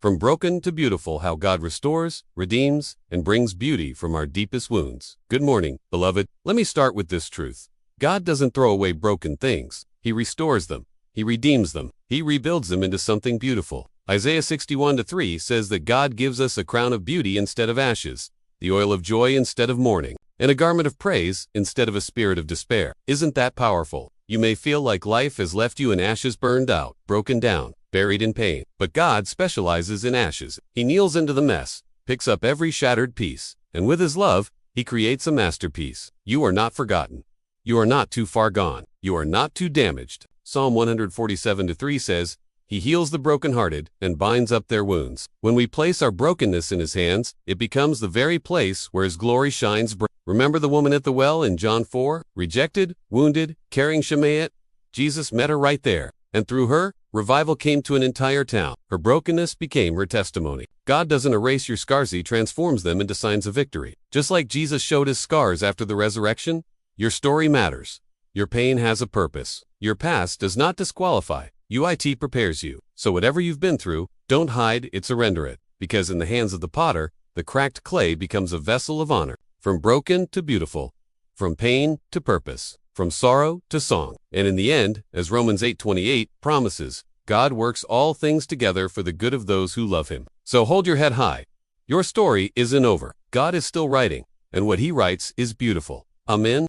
From broken to beautiful, how God restores, redeems, and brings beauty from our deepest wounds. Good morning, beloved. Let me start with this truth. God doesn't throw away broken things. He restores them. He redeems them. He rebuilds them into something beautiful. Isaiah 61:3 says that God gives us a crown of beauty instead of ashes, the oil of joy instead of mourning, and a garment of praise instead of a spirit of despair. Isn't that powerful? You may feel like life has left you in ashes, burned out, broken down, buried in pain. But God specializes in ashes. He kneels into the mess, picks up every shattered piece, and with His love, He creates a masterpiece. You are not forgotten. You are not too far gone. You are not too damaged. Psalm 147:3 says, He heals the brokenhearted and binds up their wounds. When we place our brokenness in His hands, it becomes the very place where His glory shines bright. Remember the woman at the well in John 4? Rejected, wounded, carrying Shemaiah? Jesus met her right there, and through her, revival came to an entire town. Her brokenness became her testimony. God doesn't erase your scars, He transforms them into signs of victory. Just like Jesus showed His scars after the resurrection, your story matters. Your pain has a purpose. Your past does not disqualify. UIT prepares you. So whatever you've been through, don't hide it, surrender it. Because in the hands of the potter, the cracked clay becomes a vessel of honor. From broken to beautiful, from pain to purpose, from sorrow to song. And in the end, as Romans 8:28 promises, God works all things together for the good of those who love Him. So hold your head high. Your story isn't over. God is still writing, and what He writes is beautiful. Amen.